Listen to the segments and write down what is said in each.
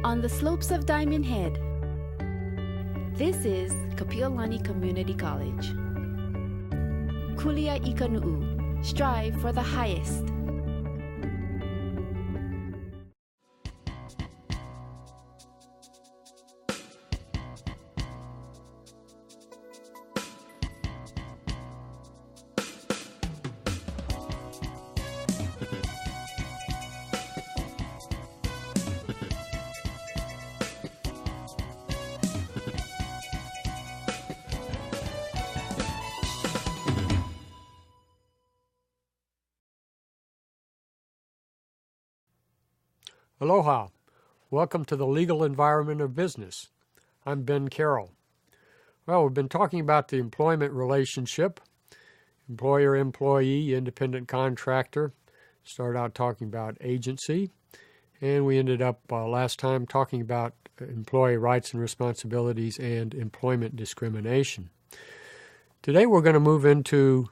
On the slopes of Diamond Head. This is Kapiolani Community College. Kulia ika nu'u. Strive for the highest. Aloha. Welcome to the legal environment of business. I'm Ben Carroll. Well, we've been talking about the employment relationship, employer-employee, independent contractor. Started out talking about agency, and we ended up last time talking about employee rights and responsibilities and employment discrimination. Today we're going to move into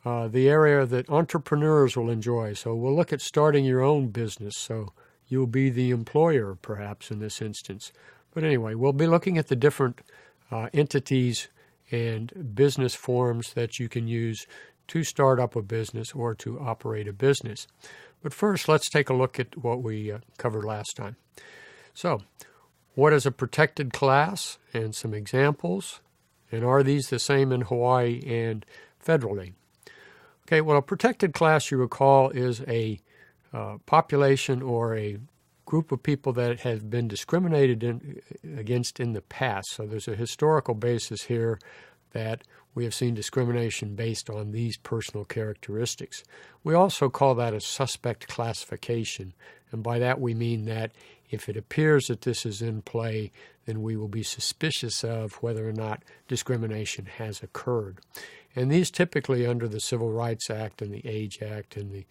the area that entrepreneurs will enjoy. So we'll look at starting your own business. So you'll be the employer, perhaps, in this instance. But anyway, we'll be looking at the different entities and business forms that you can use to start up a business or to operate a business. But first, let's take a look at what we covered last time. So, what is a protected class and some examples? And are these the same in Hawaii and federally? Okay, well, a protected class, you recall, is a population or a group of people that have been discriminated against in the past. So there's a historical basis here that we have seen discrimination based on these personal characteristics. We also call that a suspect classification, and by that we mean that if it appears that this is in play, then we will be suspicious of whether or not discrimination has occurred. And these typically under the Civil Rights Act and the Age Act and the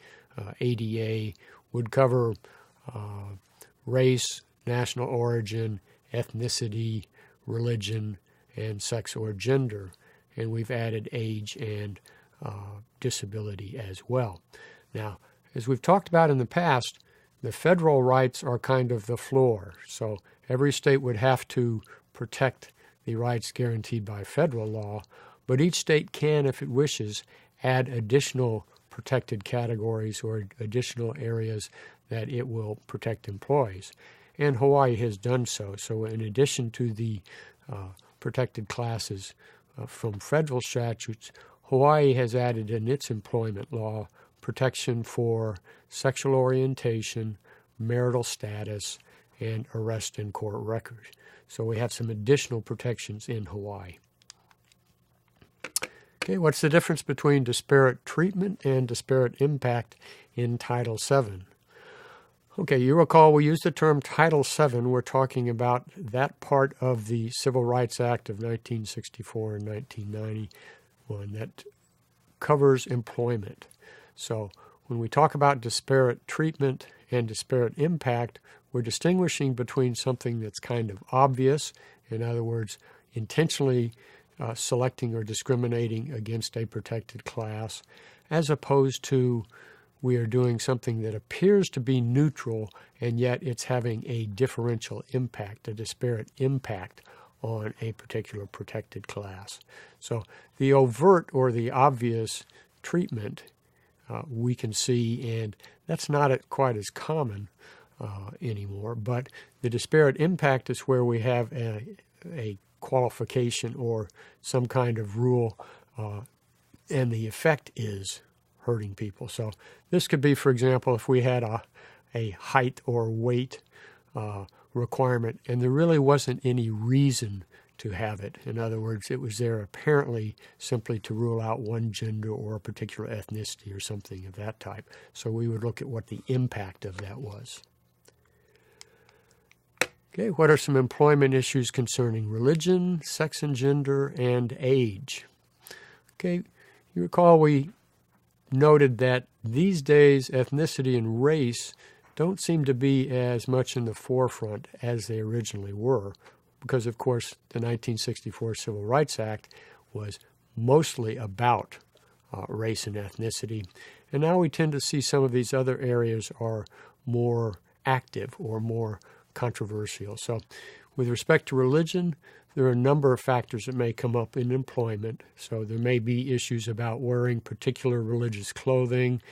ADA would cover race, national origin, ethnicity, religion, and sex or gender. And we've added age and disability as well. Now, as we've talked about in the past, the federal rights are kind of the floor. So every state would have to protect the rights guaranteed by federal law, but each state can, if it wishes, add additional protected categories or additional areas that it will protect employees. And Hawaii has done so. So in addition to the protected classes from federal statutes, Hawaii has added in its employment law protection for sexual orientation, marital status, and arrest and court record. So we have some additional protections in Hawaii. Okay, what's the difference between disparate treatment and disparate impact in Title VII? Okay, you recall we used the term Title VII. We're talking about that part of the Civil Rights Act of 1964 and 1991 that covers employment. So when we talk about disparate treatment and disparate impact, we're distinguishing between something that's kind of obvious, in other words, intentionally selecting or discriminating against a protected class, as opposed to we are doing something that appears to be neutral and yet it's having a differential impact, a disparate impact on a particular protected class. So the overt or the obvious treatment we can see, and that's not quite as common anymore, but the disparate impact is where we have a qualification or some kind of rule, and the effect is hurting people. So this could be, for example, if we had a height or weight requirement and there really wasn't any reason to have it. In other words, it was there apparently simply to rule out one gender or a particular ethnicity or something of that type. So we would look at what the impact of that was. Okay, what are some employment issues concerning religion, sex and gender, and age? Okay, you recall we noted that these days ethnicity and race don't seem to be as much in the forefront as they originally were, because of course the 1964 Civil Rights Act was mostly about race and ethnicity, and now we tend to see some of these other areas are more active or more controversial. So with respect to religion, there are a number of factors that may come up in employment. So there may be issues about wearing particular religious clothing,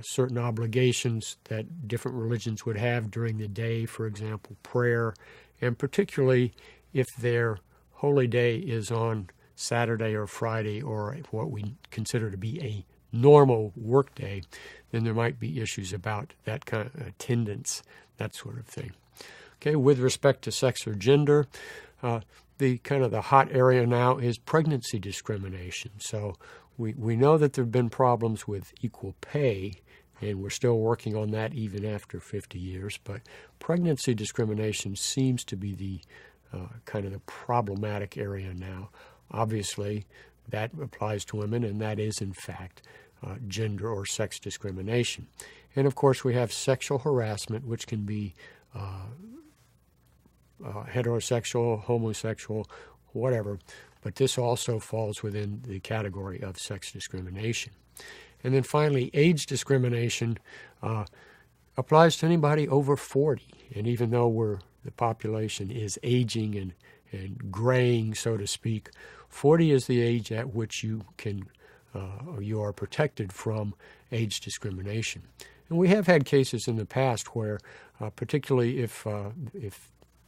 certain obligations that different religions would have during the day, for example, prayer, and particularly if their holy day is on Saturday or Friday or what we consider to be a normal work day, then there might be issues about that kind of attendance, that sort of thing. Okay, with respect to sex or gender, the kind of the hot area now is pregnancy discrimination. So we know that there have been problems with equal pay, and we're still working on that even after 50 years, but pregnancy discrimination seems to be the kind of the problematic area now. Obviously, that applies to women, and that is, in fact, gender or sex discrimination. And, of course, we have sexual harassment, which can be heterosexual, homosexual, whatever, but this also falls within the category of sex discrimination. And then finally, age discrimination applies to anybody over 40. And even though the population is aging and graying, so to speak, 40 is the age at which you can or you are protected from age discrimination. And we have had cases in the past where, particularly if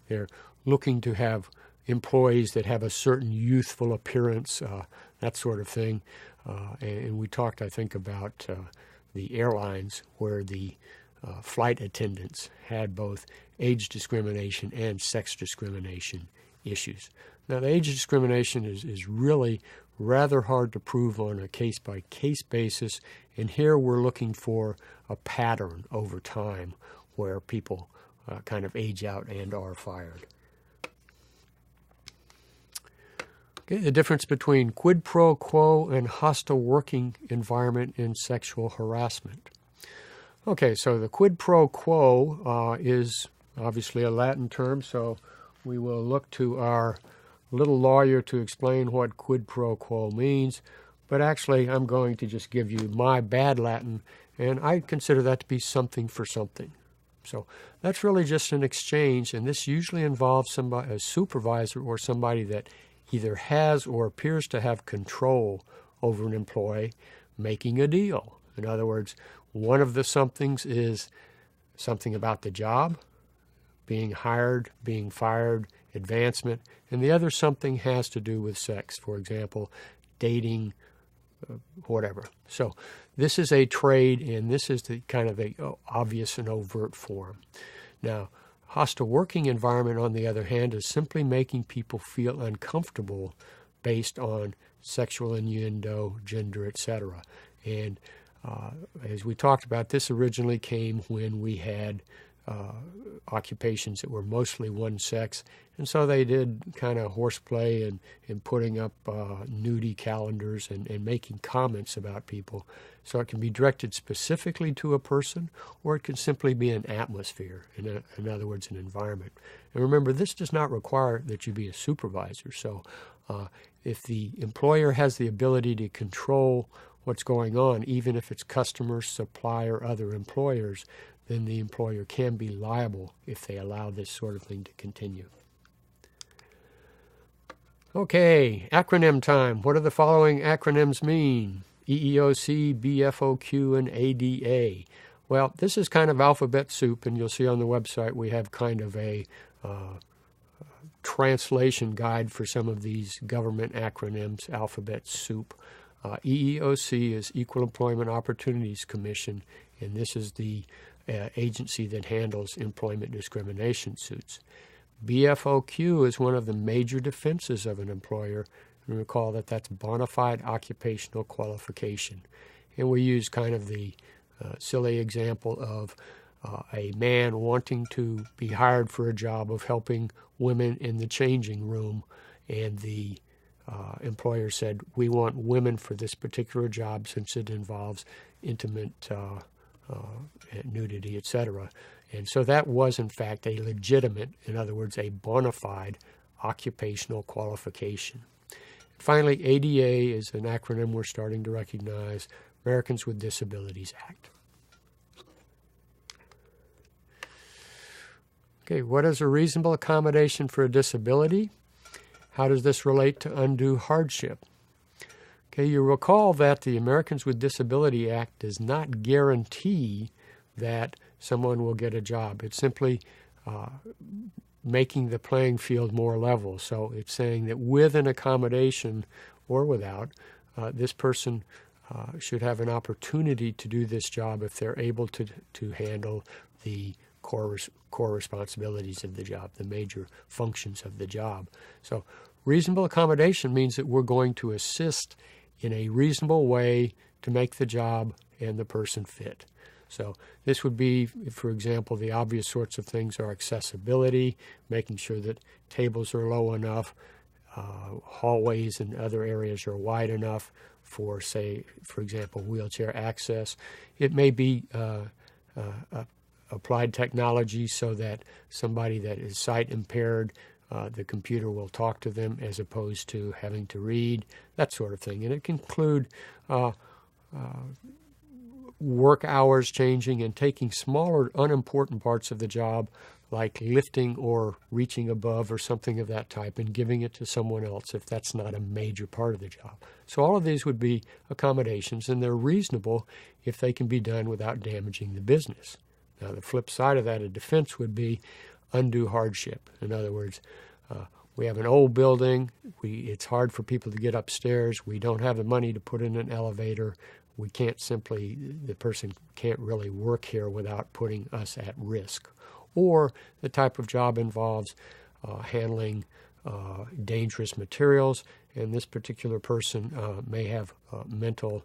they're looking to have employees that have a certain youthful appearance, that sort of thing. And we talked, I think, about the airlines where the flight attendants had both age discrimination and sex discrimination issues. Now, the age discrimination is really rather hard to prove on a case-by-case basis, and here we're looking for a pattern over time where people kind of age out and are fired. Okay, the difference between quid pro quo and hostile working environment in sexual harassment. Okay, so the quid pro quo is obviously a Latin term, so we will look to our little lawyer to explain what quid pro quo means, but actually I'm going to just give you my bad Latin, and I consider that to be something for something. So that's really just an exchange, and this usually involves somebody, a supervisor or somebody that either has or appears to have control over an employee, making a deal. In other words, one of the somethings is something about the job, being hired, being fired, advancement, and the other something has to do with sex, for example, dating, whatever. So this is a trade, and this is the kind of a obvious and overt form. Now, hostile working environment, on the other hand, is simply making people feel uncomfortable based on sexual innuendo, gender, etc. And as we talked about, this originally came when we had occupations that were mostly one sex, and so they did kind of horseplay and putting up nudie calendars and making comments about people. So it can be directed specifically to a person, or it can simply be an atmosphere, in other words, an environment. And remember, this does not require that you be a supervisor. So if the employer has the ability to control what's going on, even if it's customers, supplier, other employers, then the employer can be liable if they allow this sort of thing to continue. Okay, acronym time. What do the following acronyms mean? EEOC, BFOQ, and ADA. Well, this is kind of alphabet soup, and you'll see on the website we have kind of a translation guide for some of these government acronyms, alphabet soup. EEOC is Equal Employment Opportunities Commission, and this is the agency that handles employment discrimination suits. BFOQ is one of the major defenses of an employer. And recall that that's bona fide occupational qualification. And we use kind of the silly example of a man wanting to be hired for a job of helping women in the changing room, and the employer said, we want women for this particular job since it involves intimate nudity, etc. And so that was, in fact, a legitimate, in other words, a bona fide occupational qualification. Finally, ADA is an acronym we're starting to recognize, Americans with Disabilities Act. Okay, what is a reasonable accommodation for a disability? How does this relate to undue hardship? Okay, you recall that the Americans with Disability Act does not guarantee that someone will get a job. It's simply making the playing field more level. So it's saying that with an accommodation or without, this person should have an opportunity to do this job if they're able to handle the core responsibilities of the job, the major functions of the job. So reasonable accommodation means that we're going to assist in a reasonable way to make the job and the person fit. So this would be, for example, the obvious sorts of things are accessibility, making sure that tables are low enough, hallways and other areas are wide enough for, say, for example, wheelchair access. It may be applied technology so that somebody that is sight impaired, the computer will talk to them as opposed to having to read, that sort of thing. And it can include work hours changing and taking smaller, unimportant parts of the job, like lifting or reaching above or something of that type, and giving it to someone else if that's not a major part of the job. So all of these would be accommodations, and they're reasonable if they can be done without damaging the business. Now, the flip side of that, a defense would be undue hardship. In other words, we have an old building. It's hard for people to get upstairs. We don't have the money to put in an elevator. We can't simply, the person can't really work here without putting us at risk. Or the type of job involves handling dangerous materials, and this particular person may have mental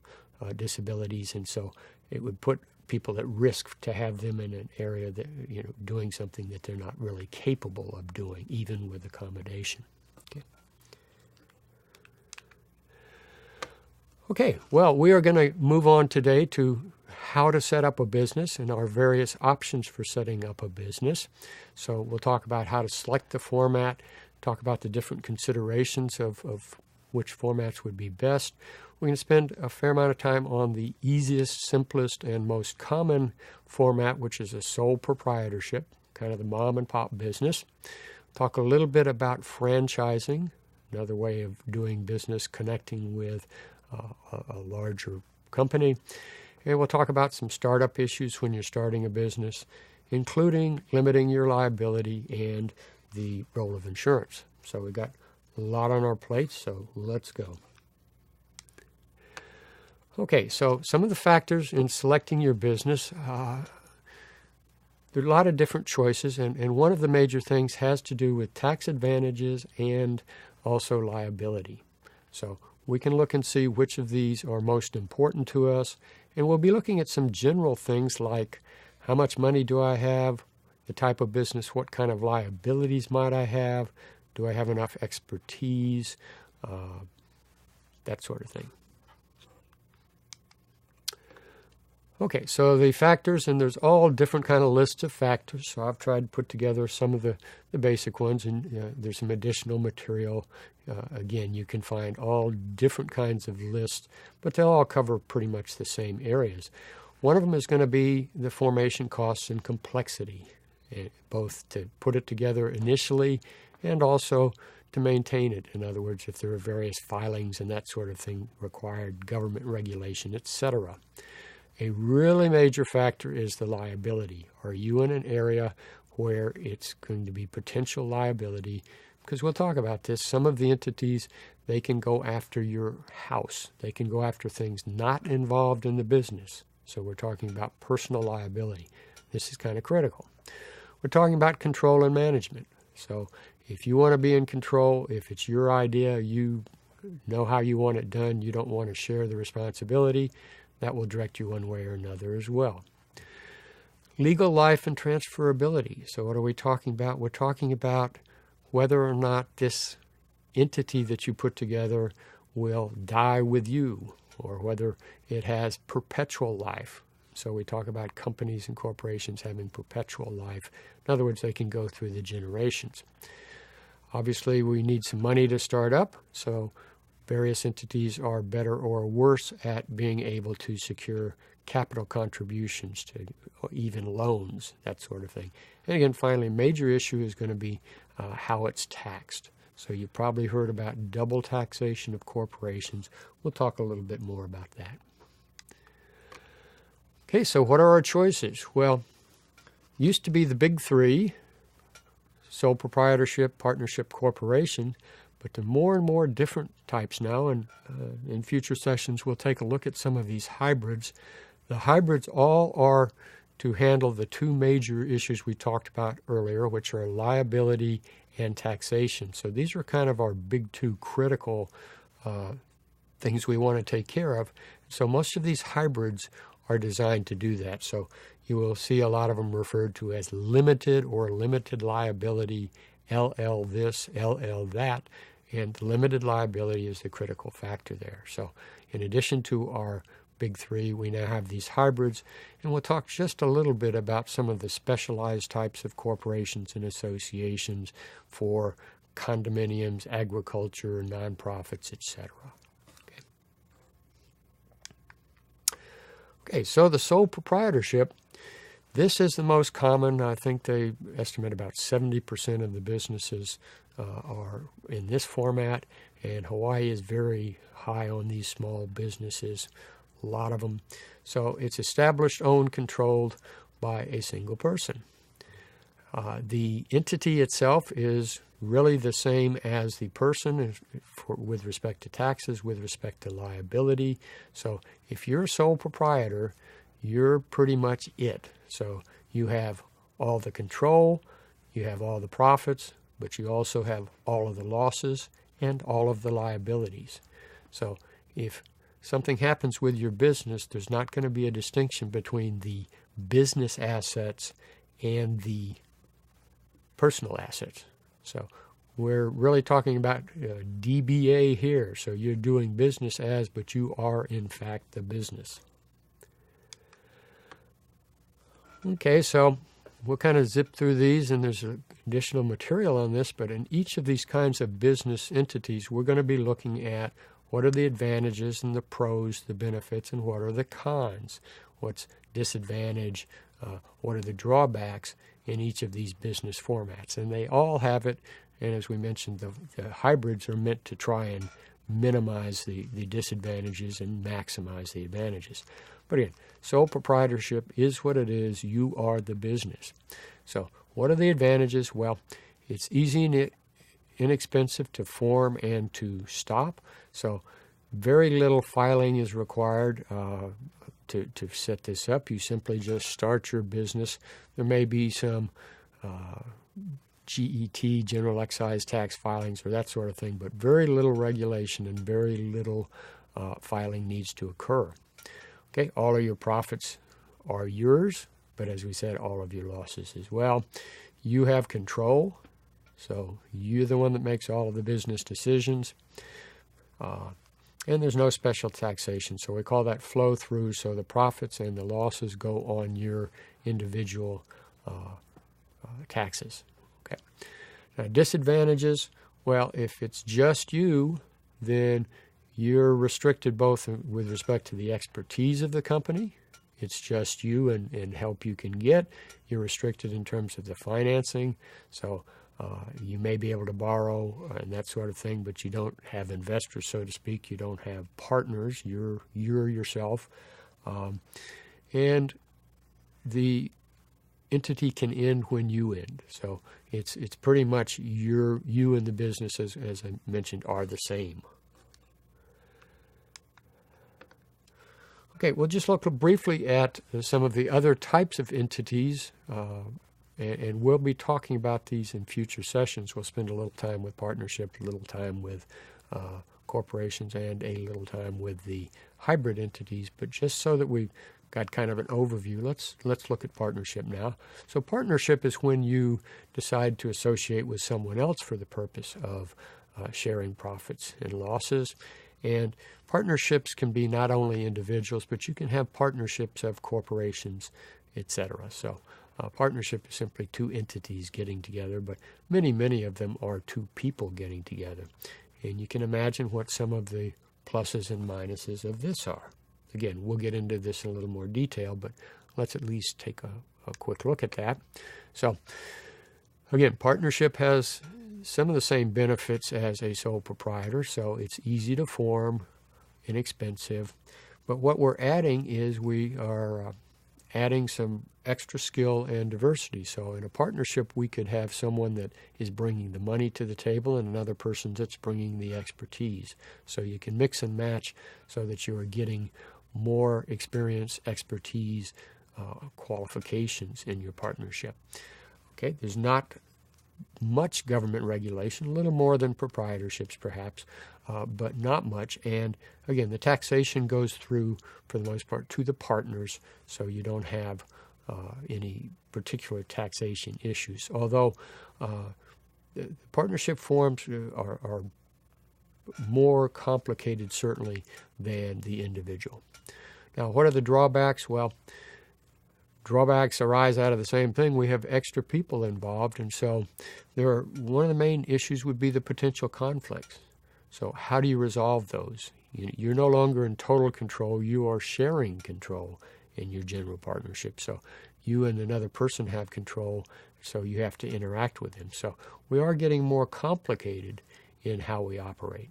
disabilities, and so it would put people at risk to have them in an area that, doing something that they're not really capable of doing, even with accommodation. Okay, well, we are going to move on today to how to set up a business and our various options for setting up a business. So we'll talk about how to select the format, talk about the different considerations of which formats would be best. We're going to spend a fair amount of time on the easiest, simplest, and most common format, which is a sole proprietorship, kind of the mom and pop business. Talk a little bit about franchising, another way of doing business, connecting with a larger company. And we'll talk about some startup issues when you're starting a business, including limiting your liability and the role of insurance. So we've got a lot on our plates, so let's go. Okay, so some of the factors in selecting your business, there are a lot of different choices, and one of the major things has to do with tax advantages and also liability. So we can look and see which of these are most important to us, and we'll be looking at some general things like how much money do I have, the type of business, what kind of liabilities might I have, do I have enough expertise, that sort of thing. Okay, so the factors, and there's all different kind of lists of factors, so I've tried to put together some of the basic ones, and there's some additional material. Again, you can find all different kinds of lists, but they'll all cover pretty much the same areas. One of them is going to be the formation costs and complexity, both to put it together initially and also to maintain it. In other words, if there are various filings and that sort of thing required, government regulation, etc. A really major factor is the liability. Are you in an area where it's going to be potential liability? Because we'll talk about this. Some of the entities, they can go after your house. They can go after things not involved in the business. So we're talking about personal liability. This is kind of critical. We're talking about control and management. So if you want to be in control, if it's your idea, you know how you want it done, you don't want to share the responsibility, that will direct you one way or another as well. Legal life and transferability. So what are we talking about? We're talking about whether or not this entity that you put together will die with you, or whether it has perpetual life. So we talk about companies and corporations having perpetual life. In other words, they can go through the generations. Obviously, we need some money to start up, so various entities are better or worse at being able to secure capital contributions to even loans, that sort of thing. And again, finally, a major issue is going to be how it's taxed. So you've probably heard about double taxation of corporations. We'll talk a little bit more about that. Okay, so what are our choices? Well, used to be the big three: sole proprietorship, partnership, corporation. But there are more and more different types now, and in future sessions we'll take a look at some of these hybrids. The hybrids all are to handle the two major issues we talked about earlier, which are liability and taxation. So these are kind of our big two critical things we want to take care of. So most of these hybrids are designed to do that. So you will see a lot of them referred to as limited or limited liability, LL this, LL that, and limited liability is the critical factor there. So in addition to our big three, we now have these hybrids, and we'll talk just a little bit about some of the specialized types of corporations and associations for condominiums, agriculture, nonprofits, etc. Okay, so the sole proprietorship, this is the most common. I think they estimate about 70% of the businesses are in this format, and Hawaii is very high on these small businesses, a lot of them. So it's established, owned, controlled by a single person. The entity itself is really the same as the person with respect to taxes, with respect to liability. So if you're a sole proprietor, you're pretty much it. So you have all the control, you have all the profits, but you also have all of the losses and all of the liabilities. So if something happens with your business, there's not going to be a distinction between the business assets and the personal assets. So we're really talking about DBA here. So you're doing business as, but you are in fact the business. Okay, so we'll kind of zip through these, and there's additional material on this, but in each of these kinds of business entities, we're going to be looking at what are the advantages and the pros, the benefits, and what are the cons. What's disadvantage, what are the drawbacks in each of these business formats. And they all have it, and as we mentioned, the hybrids are meant to try and minimize the disadvantages and maximize the advantages. But again, sole proprietorship is what it is. You are the business. So what are the advantages? Well, it's easy and inexpensive to form and to stop. So very little filing is required to set this up. You simply just start your business. There may be some GET, general excise tax filings, or that sort of thing, but very little regulation and very little filing needs to occur. Okay, all of your profits are yours, but as we said, all of your losses as well. You have control, so you're the one that makes all of the business decisions. And there's no special taxation, so we call that flow through, so the profits and the losses go on your individual taxes. Okay. Now, disadvantages, well, if it's just you, then you're restricted both with respect to the expertise of the company. It's just you and help you can get. You're restricted in terms of the financing, so you may be able to borrow and that sort of thing, but you don't have investors, so to speak. You don't have partners. You're yourself. And the entity can end when you end. So it's pretty much you and the business, as I mentioned, are the same. Okay, we'll just look briefly at some of the other types of entities, and we'll be talking about these in future sessions. We'll spend a little time with partnership, a little time with corporations, and a little time with the hybrid entities. But just so that we've got kind of an overview, let's look at partnership now. So partnership is when you decide to associate with someone else for the purpose of sharing profits and losses. And partnerships can be not only individuals, but you can have partnerships of corporations, etc. So partnership is simply two entities getting together, but many of them are two people getting together. And you can imagine what some of the pluses and minuses of this are. again, we'll get into this in a little more detail, but let's at least take a quick look at that. So, again, partnership has some of the same benefits as a sole proprietor, so it's easy to form, inexpensive. But what we're adding is we are adding some extra skill and diversity. So in a partnership, we could have someone that is bringing the money to the table and another person that's bringing the expertise. So you can mix and match so that you are getting more experience, expertise, qualifications in your partnership. Okay, there's not much government regulation, a little more than proprietorships perhaps, but not much. And again, the taxation goes through, for the most part, to the partners, so you don't have any particular taxation issues. Although the partnership forms are more complicated, certainly, than the individual. Now, what are the drawbacks? Well, drawbacks arise out of the same thing. We have extra people involved, and so one of the main issues would be the potential conflicts. So how do you resolve those? You're no longer in total control. You are sharing control in your general partnership. So you and another person have control, so you have to interact with them. So we are getting more complicated in how we operate.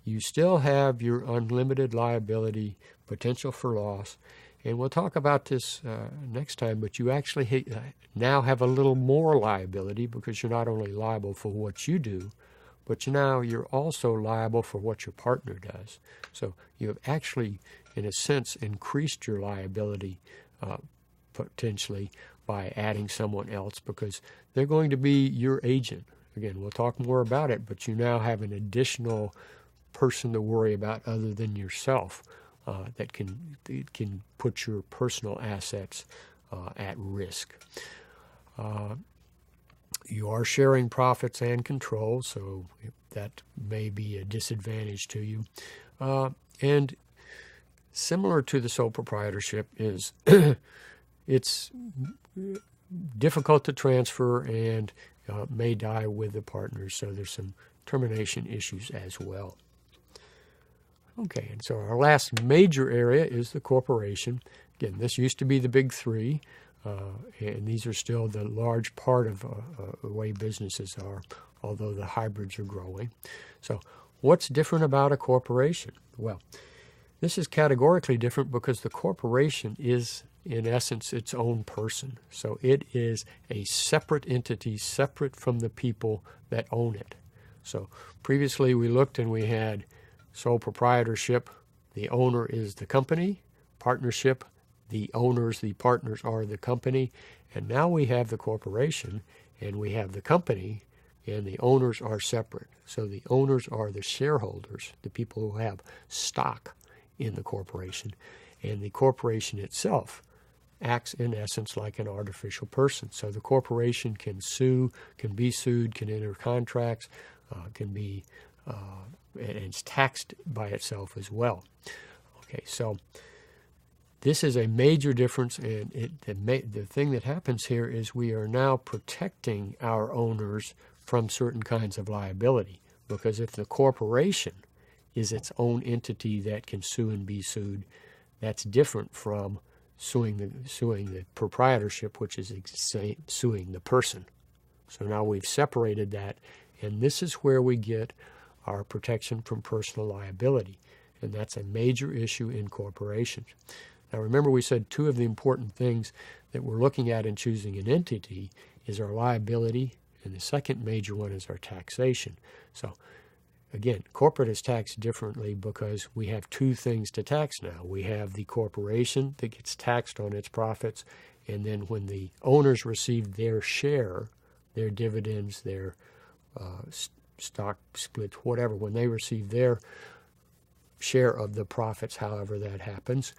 You still have your unlimited liability, potential for loss, and we'll talk about this next time, but you actually now have a little more liability because you're not only liable for what you do, but now you're also liable for what your partner does. So you have actually, in a sense, increased your liability potentially by adding someone else because they're going to be your agent. Again, we'll talk more about it, but you now have an additional person to worry about other than yourself. That can put your personal assets at risk. You are sharing profits and control, so that may be a disadvantage to you. And similar to the sole proprietorship is it's difficult to transfer and may die with the partners, so there's some termination issues as well. Okay, and so our last major area is the corporation. Again, this used to be the big three, and these are still the large part of the way businesses are, although the hybrids are growing. So what's different about a corporation? Well, this is categorically different because the corporation is, in essence, its own person. So it is a separate entity, separate from the people that own it. So previously we looked and we had sole proprietorship, the owner is the company. Partnership, the owners, the partners are the company. And now we have the corporation, and we have the company, and the owners are separate. So the owners are the shareholders, the people who have stock in the corporation. And the corporation itself acts, in essence, like an artificial person. So the corporation can sue, can be sued, can enter contracts, can be and it's taxed by itself as well. Okay, so this is a major difference, and the thing that happens here is we are now protecting our owners from certain kinds of liability, because if the corporation is its own entity that can sue and be sued, that's different from suing the proprietorship, which is suing the person. So now we've separated that, and this is where we get our protection from personal liability, and that's a major issue in corporations. Now remember, we said two of the important things that we're looking at in choosing an entity is our liability, and the second major one is our taxation. So again, corporate is taxed differently because we have two things to tax now. We have the corporation that gets taxed on its profits, and then when the owners receive their share, their dividends, their stock splits, whatever, when they receive their share of the profits, however that happens,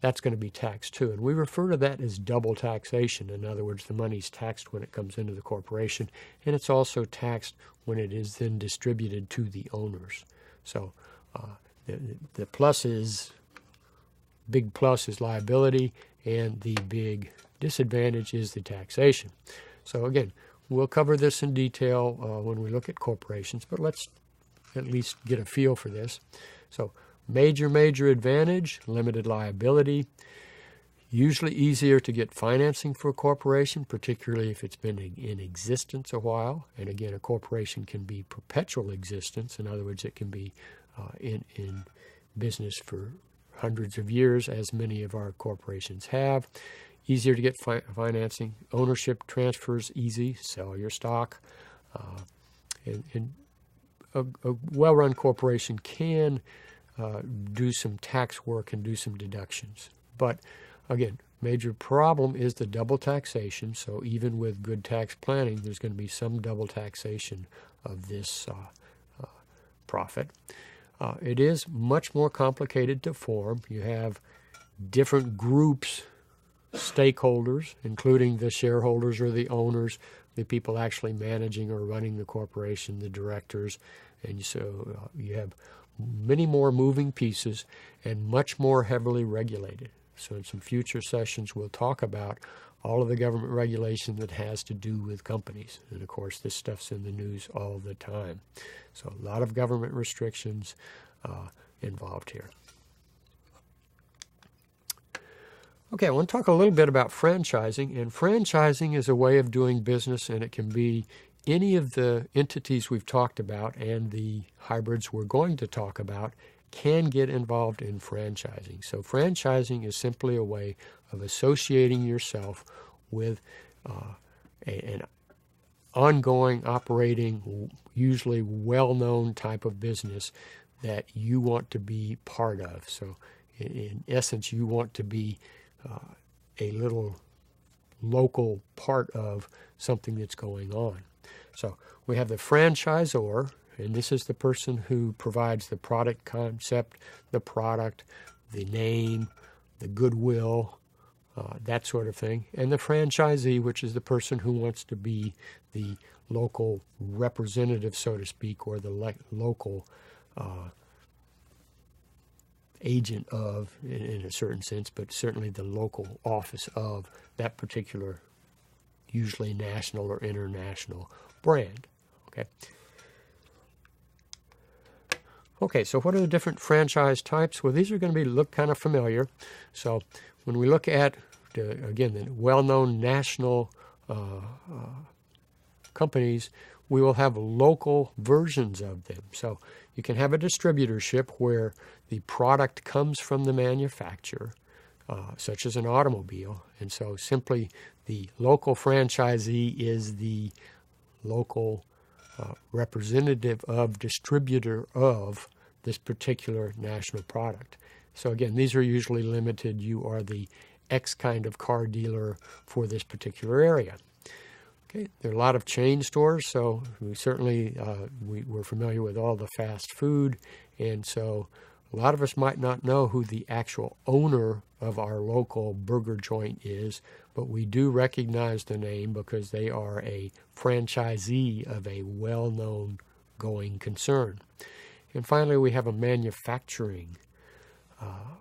that's going to be taxed too. And we refer to that as double taxation. In other words, the money's taxed when it comes into the corporation, and it's also taxed when it is then distributed to the owners. So the plus is, big plus is liability, and the big disadvantage is the taxation. So again, we'll cover this in detail when we look at corporations, but let's at least get a feel for this. So Major advantage, limited liability. Usually easier to get financing for a corporation, particularly if it's been in existence a while. And again, a corporation can be perpetual existence. In other words, it can be in business for hundreds of years, as many of our corporations have. Easier to get financing. Ownership transfers easy. Sell your stock. And a well-run corporation can do some tax work and do some deductions. But again, major problem is the double taxation. So even with good tax planning, there's going to be some double taxation of this profit. It is much more complicated to form. You have different groups, stakeholders, including the shareholders or the owners, the people actually managing or running the corporation, the directors. And so you have many more moving pieces and much more heavily regulated. So in some future sessions, we'll talk about all of the government regulation that has to do with companies. And of course, this stuff's in the news all the time. So a lot of government restrictions involved here. Okay, I want to talk a little bit about franchising. And franchising is a way of doing business, and it can be any of the entities we've talked about and the hybrids we're going to talk about can get involved in franchising. So franchising is simply a way of associating yourself with an ongoing, operating, usually well-known type of business that you want to be part of. So in essence, you want to be a little local part of something that's going on. So we have the franchisor, and this is the person who provides the product concept, the product, the name, the goodwill, that sort of thing. And the franchisee, which is the person who wants to be the local representative, so to speak, or the local agent of, in a certain sense, but certainly the local office of that particular, usually national or international brand. Okay, so what are the different franchise types? Well, these are going to look kind of familiar. So when we look at, again, the well-known national companies, we will have local versions of them. So you can have a distributorship where the product comes from the manufacturer, such as an automobile. And so simply the local franchisee is the local representative of, distributor of this particular national product. So again, these are usually limited. You are the X kind of car dealer for this particular area. Okay, there are a lot of chain stores, so we certainly we're familiar with all the fast food, and so a lot of us might not know who the actual owner of our local burger joint is, but we do recognize the name because they are a franchisee of a well-known going concern. And finally, we have a manufacturing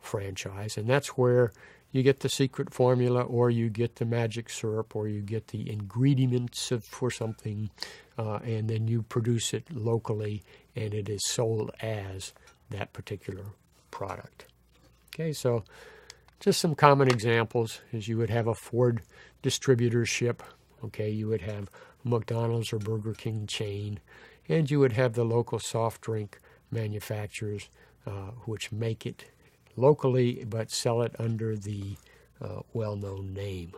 franchise, and that's where you get the secret formula, or you get the magic syrup, or you get the ingredients for something, and then you produce it locally, and it is sold as that particular product. Okay, so just some common examples is you would have a Ford distributorship. Okay, you would have McDonald's or Burger King chain, and you would have the local soft drink manufacturers which make it locally but sell it under the well-known name.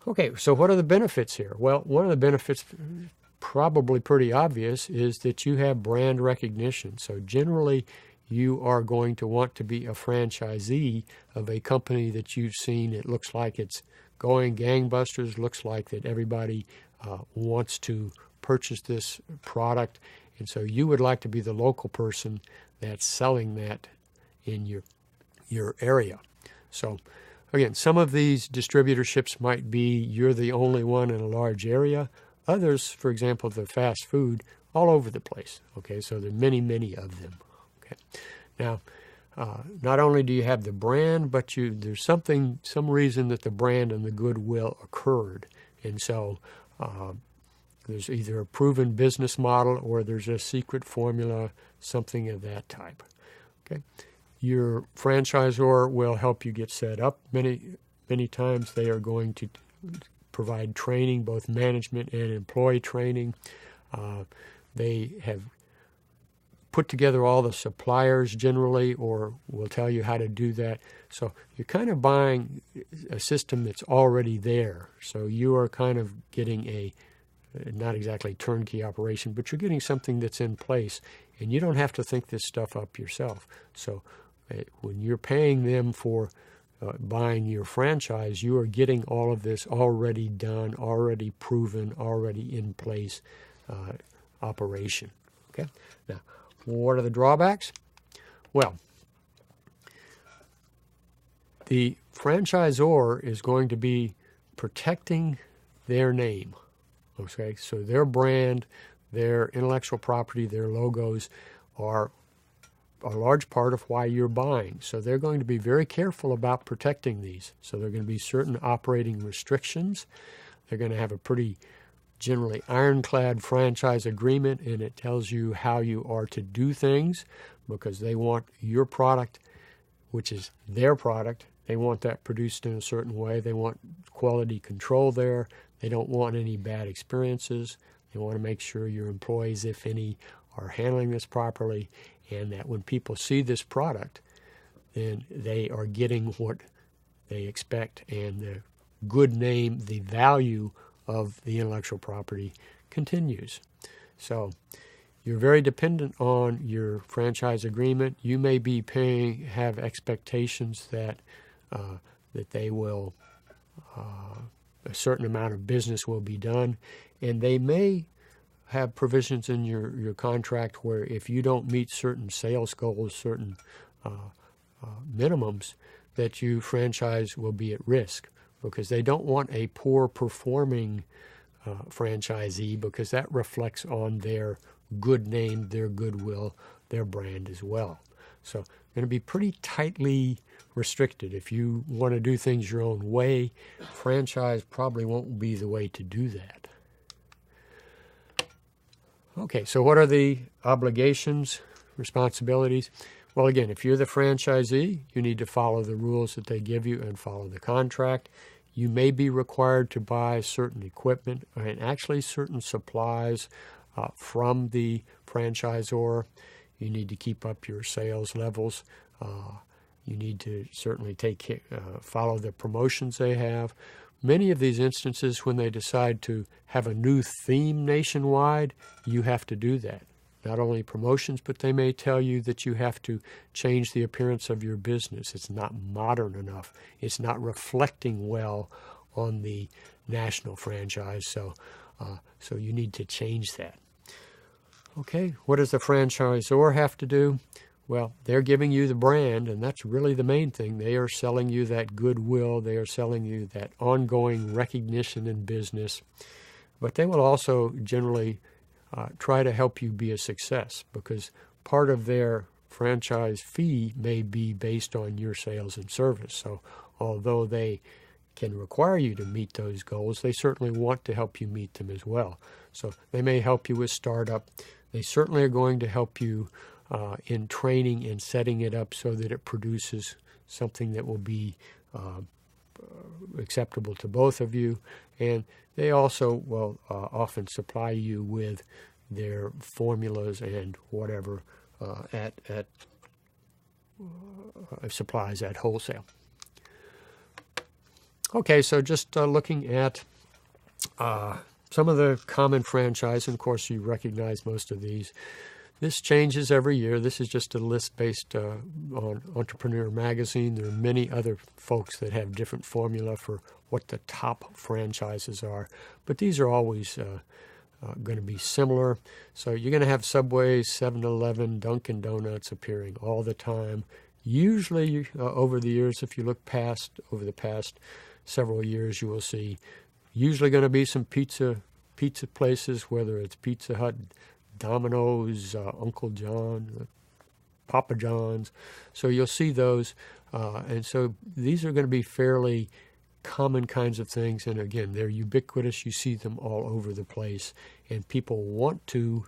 Okay, so what are the benefits here? Well, one of the benefits, probably pretty obvious, is that you have brand recognition. So generally, you are going to want to be a franchisee of a company that you've seen. It looks like it's going gangbusters, looks like that everybody wants to purchase this product. And so you would like to be the local person that's selling that in your area. So again, some of these distributorships might be you're the only one in a large area. Others, for example, the fast food, all over the place. Okay, so there are many, many of them. Okay, now not only do you have the brand, but there's some reason that the brand and the goodwill occurred, and so There's either a proven business model or there's a secret formula, something of that type. Okay, your franchisor will help you get set up. Many times they are going to provide training, both management and employee training. They have put together all the suppliers generally, or will tell you how to do that. So you're kind of buying a system that's already there. So you are kind of getting a, not exactly turnkey operation, but you're getting something that's in place, and you don't have to think this stuff up yourself. So when you're paying them for buying your franchise, you are getting all of this already done, already proven, already in place operation. Okay. Now, what are the drawbacks? Well, the franchisor is going to be protecting their name. Okay, so their brand, their intellectual property, their logos are a large part of why you're buying. So they're going to be very careful about protecting these. So there are going to be certain operating restrictions. They're going to have a pretty generally ironclad franchise agreement, and it tells you how you are to do things, because they want your product, which is their product. They want that produced in a certain way. They want quality control there. They don't want any bad experiences. They want to make sure your employees, if any, are handling this properly, and that when people see this product, then they are getting what they expect, and the good name, the value of the intellectual property continues. So you're very dependent on your franchise agreement. You may be have expectations that they will, a certain amount of business will be done, and they may have provisions in your contract where if you don't meet certain sales goals, certain minimums, that your franchise will be at risk, because they don't want a poor performing franchisee, because that reflects on their good name, their goodwill, their brand as well. So going to be pretty tightly restricted. If you want to do things your own way, franchise probably won't be the way to do that. Okay, so what are the obligations, responsibilities? Well, again, if you're the franchisee, you need to follow the rules that they give you and follow the contract. You may be required to buy certain equipment and actually certain supplies from the franchisor. You need to keep up your sales levels. You need to certainly follow the promotions they have. Many of these instances, when they decide to have a new theme nationwide, you have to do that. Not only promotions, but they may tell you that you have to change the appearance of your business. It's not modern enough. It's not reflecting well on the national franchise. So you need to change that. Okay, what does the franchisor have to do? Well, they're giving you the brand, and that's really the main thing. They are selling you that goodwill. They are selling you that ongoing recognition in business. But they will also generally try to help you be a success, because part of their franchise fee may be based on your sales and service. So although they can require you to meet those goals, they certainly want to help you meet them as well. So they may help you with startup. They certainly are going to help you in training and setting it up so that it produces something that will be acceptable to both of you. And they also will often supply you with their formulas and whatever supplies at wholesale. Okay, so just looking at some of the common franchise, and of course you recognize most of these. This changes every year. This is just a list based on Entrepreneur Magazine. There are many other folks that have different formula for what the top franchises are, but these are always going to be similar. So you're going to have Subway, 7-Eleven, Dunkin' Donuts appearing all the time. Usually over the years, if you look over the past several years, you will see usually going to be some pizza places, whether it's Pizza Hut, Domino's, Uncle John, Papa John's. So you'll see those. And so these are going to be fairly common kinds of things, and again, they're ubiquitous. You see them all over the place, and people want to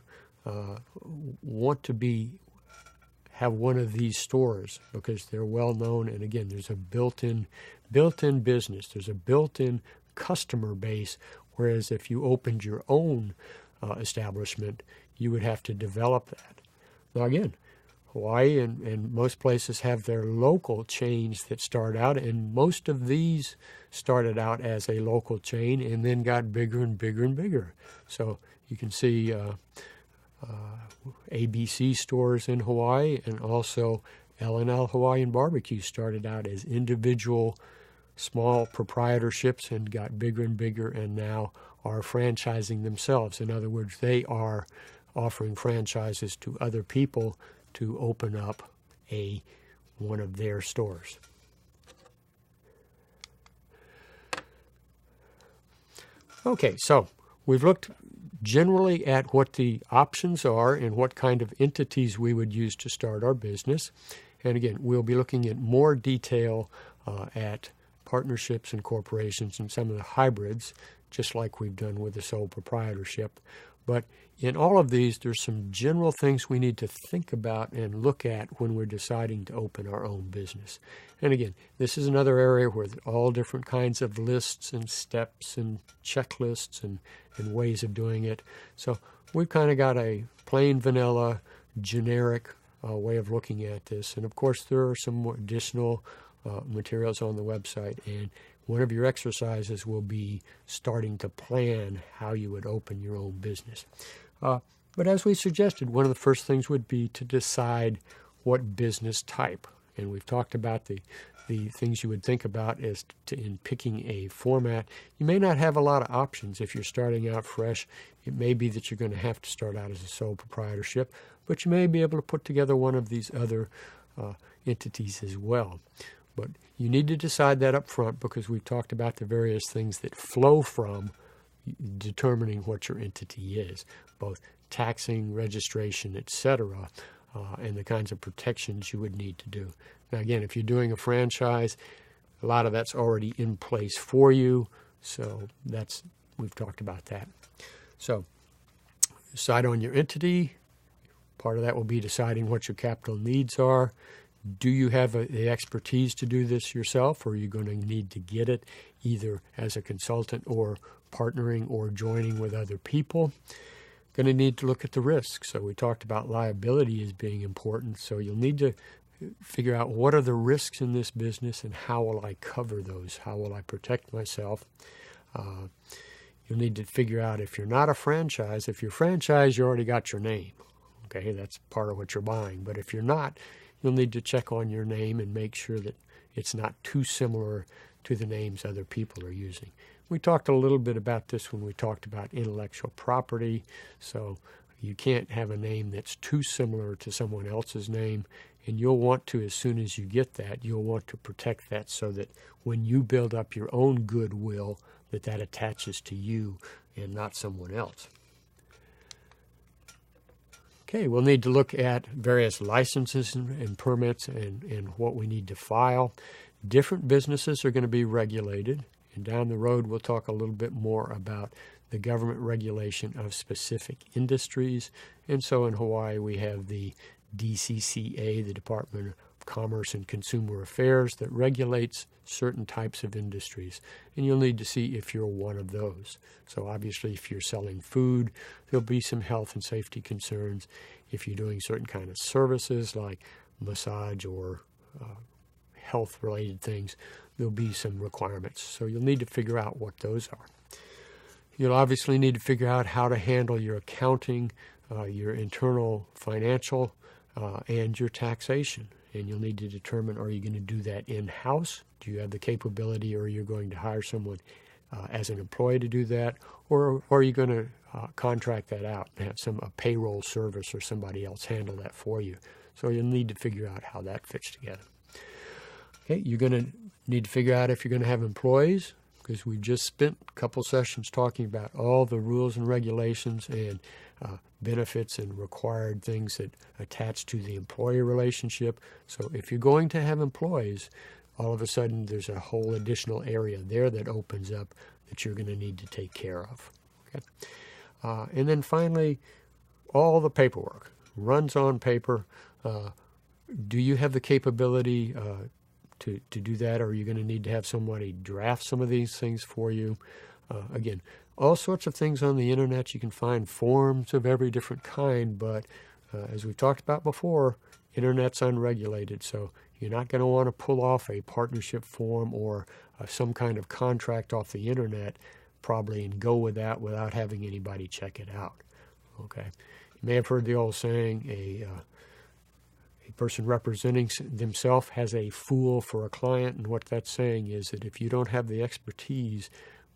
have one of these stores because they're well known, and again, there's a built-in business. There's a built-in customer base, whereas if you opened your own establishment, you would have to develop that. Now again, Hawaii and most places have their local chains that start out, and most of these started out as a local chain and then got bigger and bigger and bigger. So you can see ABC stores in Hawaii, and also L&L Hawaiian Barbecue started out as individual small proprietorships and got bigger and bigger, and now are franchising themselves. In other words, they are offering franchises to other people to open up one of their stores. Okay, so we've looked generally at what the options are and what kind of entities we would use to start our business. And again, we'll be looking at more detail at partnerships and corporations and some of the hybrids, just like we've done with the sole proprietorship. But in all of these, there's some general things we need to think about and look at when we're deciding to open our own business. And again, this is another area where all different kinds of lists and steps and checklists and ways of doing it. So we've kind of got a plain vanilla, generic way of looking at this. And of course, there are some more additional materials on the website, and one of your exercises will be starting to plan how you would open your own business. But as we suggested, one of the first things would be to decide what business type. And we've talked about the things you would think about as in picking a format. You may not have a lot of options if you're starting out fresh. It may be that you're going to have to start out as a sole proprietorship, but you may be able to put together one of these other entities as well. But you need to decide that up front, because we've talked about the various things that flow from determining what your entity is, both taxing, registration, etc., and the kinds of protections you would need to do. Now again, if you're doing a franchise, a lot of that's already in place for you, so we've talked about that. So decide on your entity. Part of that will be deciding what your capital needs are. Do you have the expertise to do this yourself, or are you going to need to get it either as a consultant or partnering or joining with other people? Going to need to look at the risks. So we talked about liability as being important. So you'll need to figure out what are the risks in this business and how will I cover those? How will I protect myself? You'll need to figure out if you're not a franchise. If you're franchise, you already got your name. Okay, that's part of what you're buying. But if you're not, you'll need to check on your name and make sure that it's not too similar to the names other people are using. We talked a little bit about this when we talked about intellectual property. So you can't have a name that's too similar to someone else's name, and you'll want to, as soon as you get that, you'll want to protect that so that when you build up your own goodwill, that attaches to you and not someone else. Okay, we'll need to look at various licenses and permits and what we need to file. Different businesses are going to be regulated, and down the road we'll talk a little bit more about the government regulation of specific industries. And so in Hawaii we have the DCCA, the Department of Commerce and Consumer Affairs, that regulates certain types of industries, and you'll need to see if you're one of those. So obviously if you're selling food, there'll be some health and safety concerns. If you're doing certain kind of services like massage or health related things, there'll be some requirements. So you'll need to figure out what those are. You'll obviously need to figure out how to handle your accounting, your internal financial, and your taxation. And you'll need to determine, are you going to do that in-house? Do you have the capability, or are you going to hire someone as an employee to do that? Or are you going to contract that out and have a payroll service or somebody else handle that for you? So you'll need to figure out how that fits together. Okay, you're going to need to figure out if you're going to have employees, because we just spent a couple sessions talking about all the rules and regulations and benefits and required things that attach to the employee relationship. So if you're going to have employees, all of a sudden there's a whole additional area there that opens up that you're going to need to take care of. Okay? And then finally, all the paperwork runs on paper. Do you have the capability to do that, or are you going to need to have somebody draft some of these things for you? Again, all sorts of things on the internet. You can find forms of every different kind, but as we've talked about before, internet's unregulated, so you're not going to want to pull off a partnership form or some kind of contract off the internet probably and go with that without having anybody check it out. Okay, you may have heard the old saying, a person representing themselves has a fool for a client, and what that's saying is that if you don't have the expertise,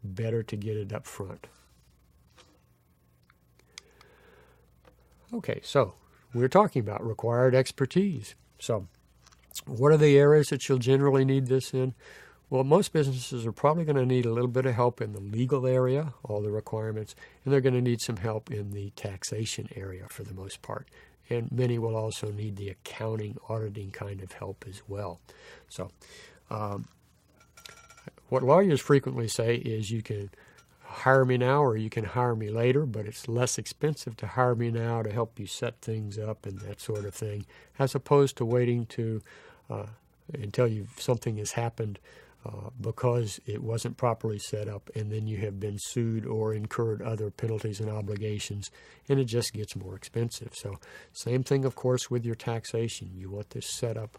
better to get it up front. Okay, so we're talking about required expertise. So what are the areas that you'll generally need this in? Well, most businesses are probably going to need a little bit of help in the legal area, all the requirements, and they're going to need some help in the taxation area for the most part. And many will also need the accounting, auditing kind of help as well. So what lawyers frequently say is you can hire me now or you can hire me later, but it's less expensive to hire me now to help you set things up and that sort of thing, as opposed to waiting to until something has happened because it wasn't properly set up, and then you have been sued or incurred other penalties and obligations, and it just gets more expensive. So same thing, of course, with your taxation. You want this set up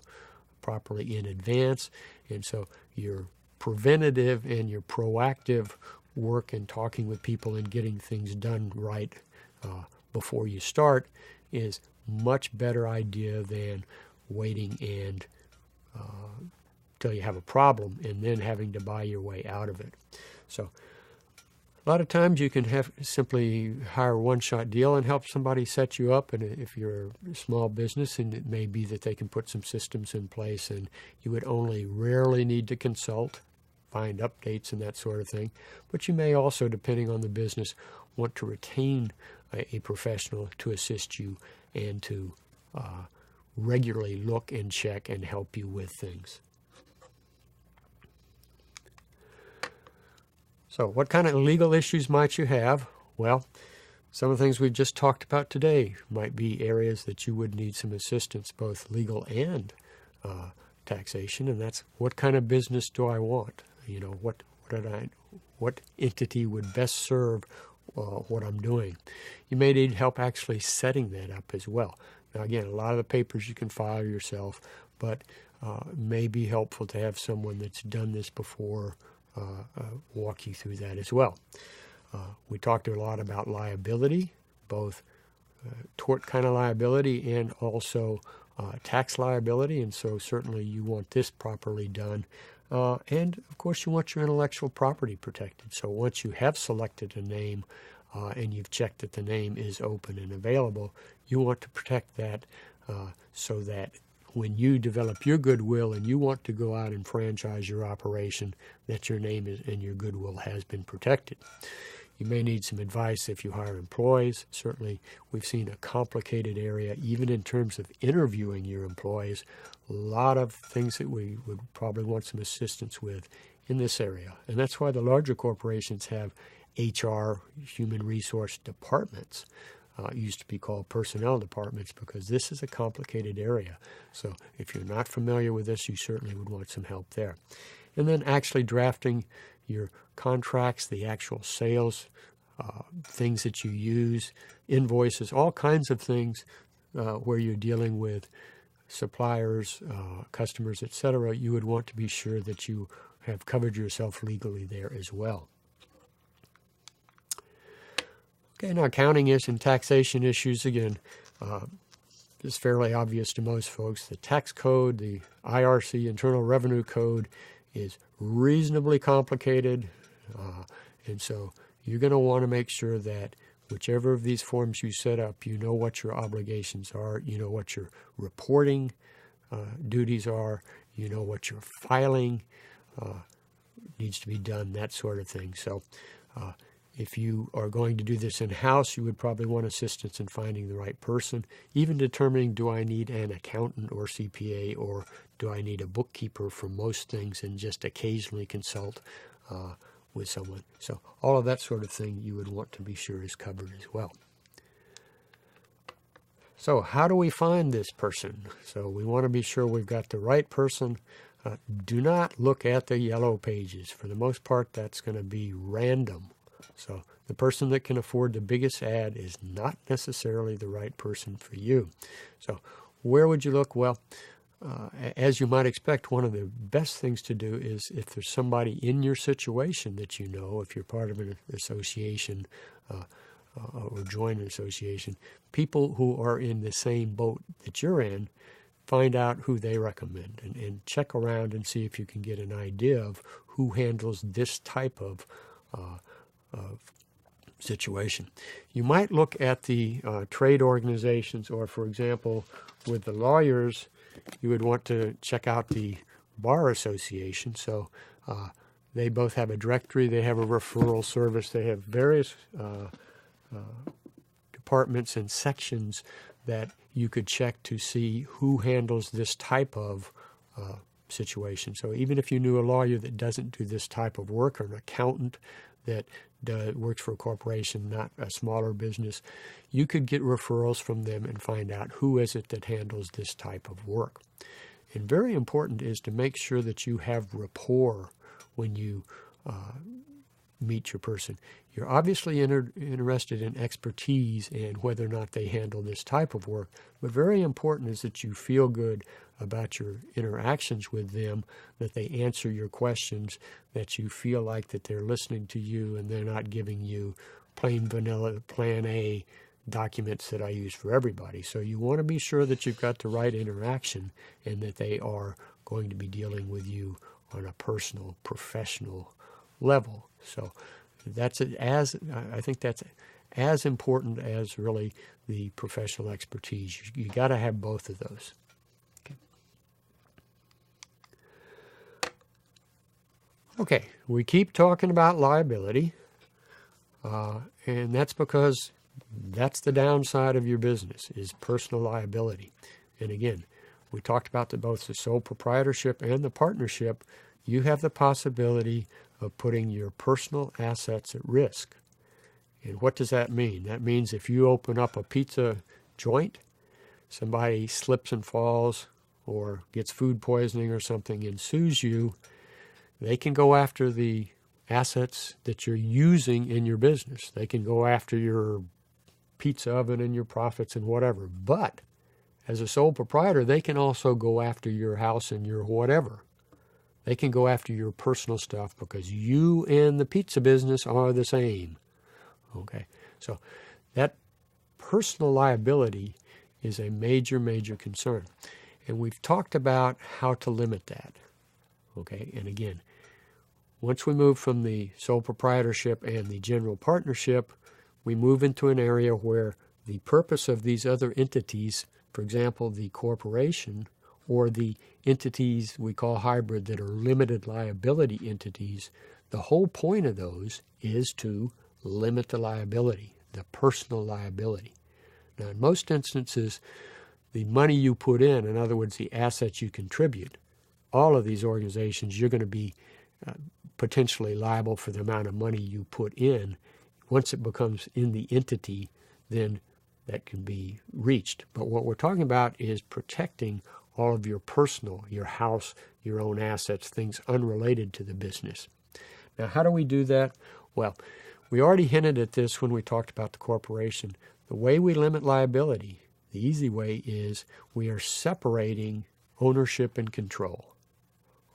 properly in advance, and so your preventative and your proactive work and talking with people and getting things done right before you start is much better idea than waiting and till you have a problem and then having to buy your way out of it. So a lot of times you can simply hire a one-shot deal and help somebody set you up, and if you're a small business, and it may be that they can put some systems in place and you would only rarely need to consult, find updates and that sort of thing. But you may also, depending on the business, want to retain a professional to assist you and to regularly look and check and help you with things. So what kind of legal issues might you have? Well, some of the things we've just talked about today might be areas that you would need some assistance, both legal and taxation, and that's what kind of business do I want? You know, what entity would best serve what I'm doing? You may need help actually setting that up as well. Now, again, a lot of the papers you can file yourself, but it may be helpful to have someone that's done this before walk you through that as well. We talked a lot about liability, both tort kind of liability and also tax liability, and so certainly you want this properly done. And of course you want your intellectual property protected. So once you have selected a name and you've checked that the name is open and available, you want to protect that so that when you develop your goodwill and you want to go out and franchise your operation, that your name and your goodwill has been protected. You may need some advice if you hire employees. Certainly, we've seen a complicated area, even in terms of interviewing your employees. A lot of things that we would probably want some assistance with in this area. And that's why the larger corporations have HR, human resource departments. Used to be called personnel departments, because this is a complicated area. So if you're not familiar with this, you certainly would want some help there. And then actually drafting your contracts, the actual sales, things that you use, invoices, all kinds of things where you're dealing with suppliers, customers, etc. You would want to be sure that you have covered yourself legally there as well. Okay, now accounting and taxation issues, again, is fairly obvious to most folks. The tax code, the IRC, Internal Revenue Code, is reasonably complicated, and so you're going to want to make sure that whichever of these forms you set up, you know what your obligations are, you know what your reporting duties are, you know what your filing needs to be done, that sort of thing. So If you are going to do this in-house, you would probably want assistance in finding the right person, even determining, do I need an accountant or CPA, or do I need a bookkeeper for most things and just occasionally consult with someone. So all of that sort of thing you would want to be sure is covered as well. So how do we find this person? So we want to be sure we've got the right person. Do not look at the yellow pages. For the most part, that's going to be random. So the person that can afford the biggest ad is not necessarily the right person for you. So where would you look? Well, as you might expect, one of the best things to do is if there's somebody in your situation that you know, if you're part of an association or join an association, people who are in the same boat that you're in, find out who they recommend and check around and see if you can get an idea of who handles this type of situation. You might look at the trade organizations, or for example, with the lawyers, you would want to check out the Bar Association. So they both have a directory, they have a referral service, they have various departments and sections that you could check to see who handles this type of situation. So even if you knew a lawyer that doesn't do this type of work, or an accountant that works for a corporation, not a smaller business, you could get referrals from them and find out who is it that handles this type of work. And very important is to make sure that you have rapport when you meet your person. You're obviously interested in expertise and whether or not they handle this type of work, but very important is that you feel good about your interactions with them, that they answer your questions, that you feel like that they're listening to you and they're not giving you plain vanilla Plan A documents that I use for everybody. So you want to be sure that you've got the right interaction and that they are going to be dealing with you on a personal, professional level. So that's I think that's as important as really the professional expertise. You got to have both of those. Okay, we keep talking about liability, and that's because that's the downside of your business, is personal liability. And again, we talked about both the sole proprietorship and the partnership. You have the possibility of putting your personal assets at risk. And what does that mean? That means if you open up a pizza joint, somebody slips and falls or gets food poisoning or something and sues you, they can go after the assets that you're using in your business. They can go after your pizza oven and your profits and whatever. But as a sole proprietor, they can also go after your house and your whatever. They can go after your personal stuff because you and the pizza business are the same. Okay, so that personal liability is a major, major concern. And we've talked about how to limit that. Okay, and again, once we move from the sole proprietorship and the general partnership, we move into an area where the purpose of these other entities, for example, the corporation or the entities we call hybrid that are limited liability entities, the whole point of those is to limit the liability, the personal liability. Now, in most instances, the money you put in other words, the assets you contribute, all of these organizations, you're going to be potentially liable for the amount of money you put in. Once it becomes in the entity, then that can be reached. But what we're talking about is protecting all of your personal, your house, your own assets, things unrelated to the business. Now, how do we do that? Well, we already hinted at this when we talked about the corporation. The way we limit liability, the easy way, is we are separating ownership and control.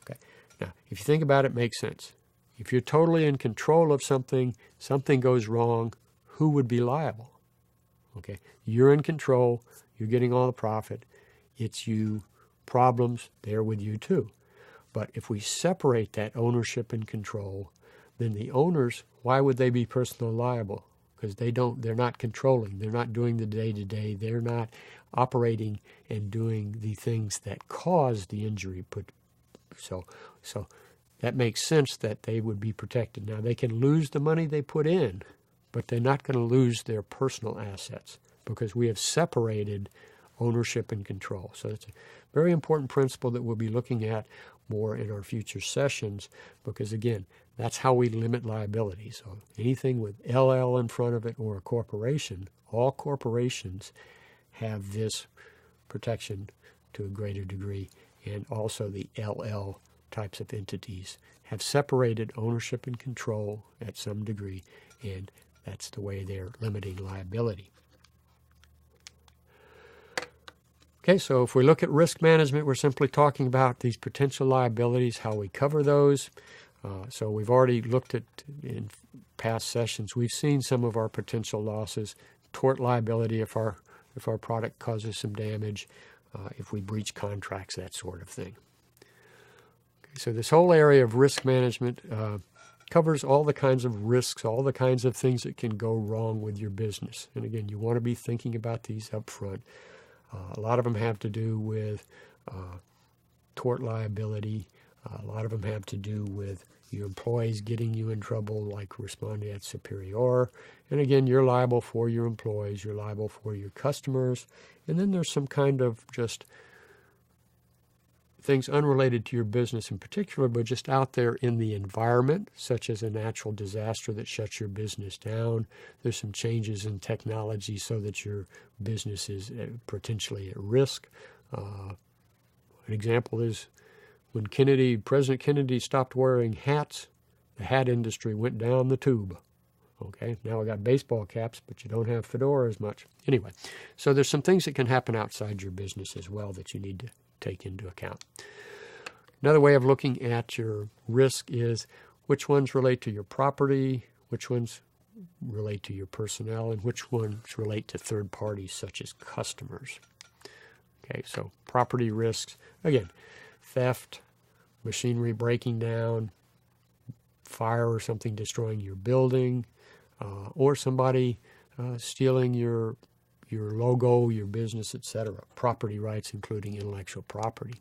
Okay. Now, if you think about it, it makes sense. If you're totally in control of something, something goes wrong, who would be liable? Okay. You're in control. You're getting all the profit. It's you. Problems, they're with you too. But if we separate that ownership and control, then the owners, why would they be personally liable? Because they're not controlling. They're not doing the day-to-day. They're not operating and doing the things that cause the injury. So that makes sense that they would be protected. Now, they can lose the money they put in, but they're not going to lose their personal assets because we have separated ownership and control. So it's a very important principle that we'll be looking at more in our future sessions because, again, that's how we limit liability. So anything with LL in front of it or a corporation, all corporations have this protection to a greater degree, and also the LL types of entities have separated ownership and control at some degree, and that's the way they're limiting liability. Okay, so if we look at risk management, we're simply talking about these potential liabilities, how we cover those. So we've already looked at, in past sessions, we've seen some of our potential losses, tort liability if our product causes some damage, if we breach contracts, that sort of thing. Okay, so this whole area of risk management covers all the kinds of risks, all the kinds of things that can go wrong with your business. And again, you want to be thinking about these up front. A lot of them have to do with tort liability. A lot of them have to do with your employees getting you in trouble, like respondeat superior. And again, you're liable for your employees. You're liable for your customers. And then there's some kind of just things unrelated to your business in particular, but just out there in the environment, such as a natural disaster that shuts your business down. There's some changes in technology so that your business is potentially at risk. An example is when President Kennedy stopped wearing hats, the hat industry went down the tube. Okay, now we got baseball caps, but you don't have fedoras much. Anyway, so there's some things that can happen outside your business as well that you need to take into account. Another way of looking at your risk is which ones relate to your property, which ones relate to your personnel, and which ones relate to third parties such as customers. Okay, so property risks, again, theft, machinery breaking down, fire or something destroying your building, or somebody stealing your logo, your business, etc. Property rights, including intellectual property.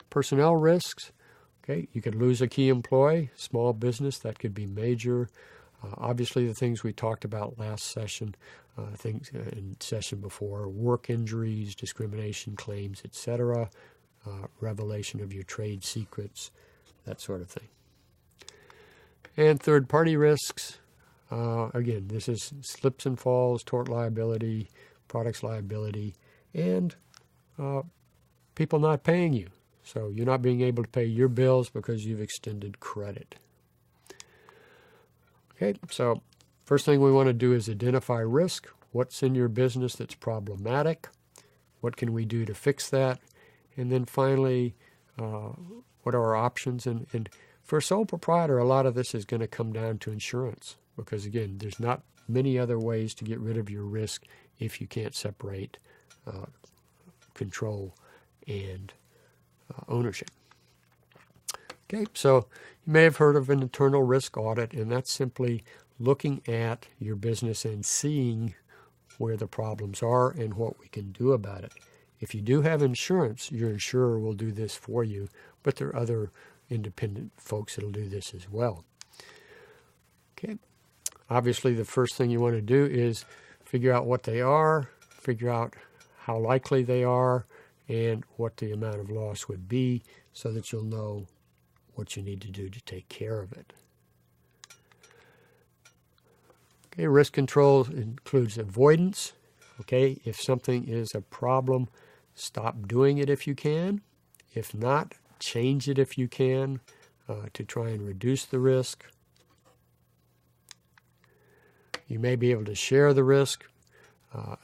Personnel risks, okay, you could lose a key employee, small business, that could be major. Obviously, the things we talked about last session, things in session before, work injuries, discrimination claims, etc., revelation of your trade secrets, that sort of thing. And third-party risks, again, this is slips and falls, tort liability, products liability, and people not paying you. So you're not being able to pay your bills because you've extended credit. Okay, so first thing we want to do is identify risk. What's in your business that's problematic? What can we do to fix that? And then finally, what are our options? And for a sole proprietor, a lot of this is going to come down to insurance because, again, there's not many other ways to get rid of your risk if you can't separate control and ownership. Okay, so you may have heard of an internal risk audit, and that's simply looking at your business and seeing where the problems are and what we can do about it. If you do have insurance, your insurer will do this for you, but there are other independent folks that will do this as well. Okay, obviously the first thing you want to do is figure out what they are, figure out how likely they are, and what the amount of loss would be so that you'll know what you need to do to take care of it. Okay, risk control includes avoidance. Okay, if something is a problem, stop doing it if you can. If not, change it if you can to try and reduce the risk. You may be able to share the risk.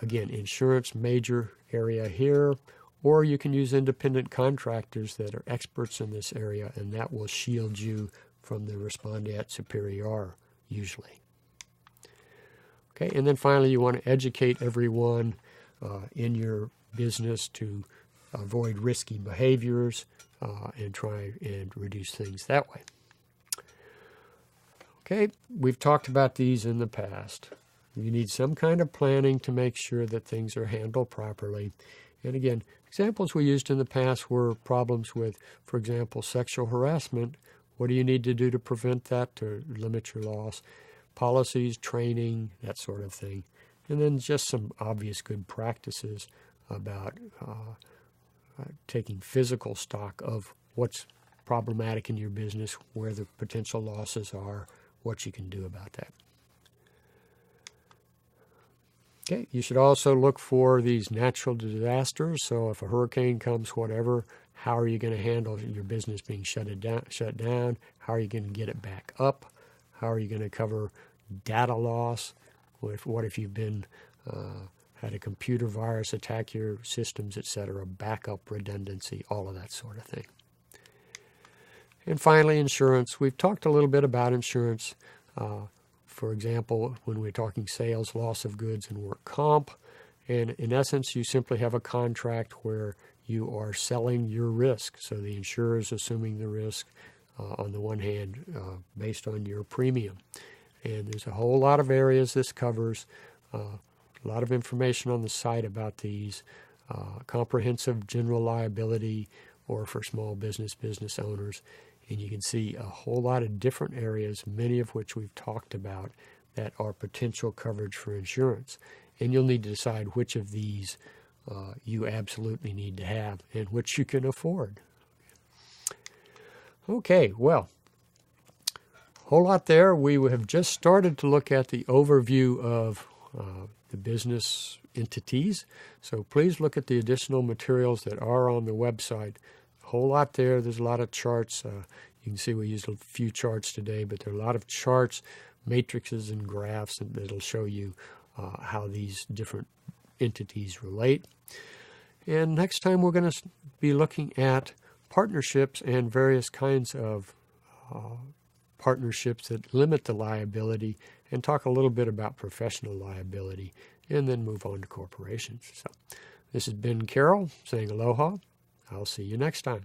Again, insurance, major area here. Or you can use independent contractors that are experts in this area, and that will shield you from the respondeat superior, usually. Okay, and then finally, you want to educate everyone in your business to avoid risky behaviors and try and reduce things that way. Okay, we've talked about these in the past. You need some kind of planning to make sure that things are handled properly. And again, examples we used in the past were problems with, for example, sexual harassment. What do you need to do to prevent that, to limit your loss? Policies, training, that sort of thing. And then just some obvious good practices about taking physical stock of what's problematic in your business, where the potential losses are, what you can do about that. Okay, you should also look for these natural disasters. So if a hurricane comes, whatever, how are you going to handle your business being shut down? How are you going to get it back up? How are you going to cover data loss? What if you've been had a computer virus attack your systems, etc., backup redundancy, all of that sort of thing. And finally, insurance. We've talked a little bit about insurance. For example, when we're talking sales, loss of goods, and work comp. And in essence, you simply have a contract where you are selling your risk. So the insurer is assuming the risk on the one hand based on your premium. And there's a whole lot of areas this covers. A lot of information on the site about these. Comprehensive general liability, or for small business owners. And you can see a whole lot of different areas, many of which we've talked about, that are potential coverage for insurance. And you'll need to decide which of these you absolutely need to have and which you can afford. Okay, well, whole lot there. We have just started to look at the overview of the business entities. So please look at the additional materials that are on the website. Whole lot there. There's a lot of charts. You can see we used a few charts today, but there are a lot of charts, matrices, and graphs that'll show you how these different entities relate. And next time we're going to be looking at partnerships and various kinds of partnerships that limit the liability, and talk a little bit about professional liability, and then move on to corporations. So this has been Carol saying aloha. I'll see you next time.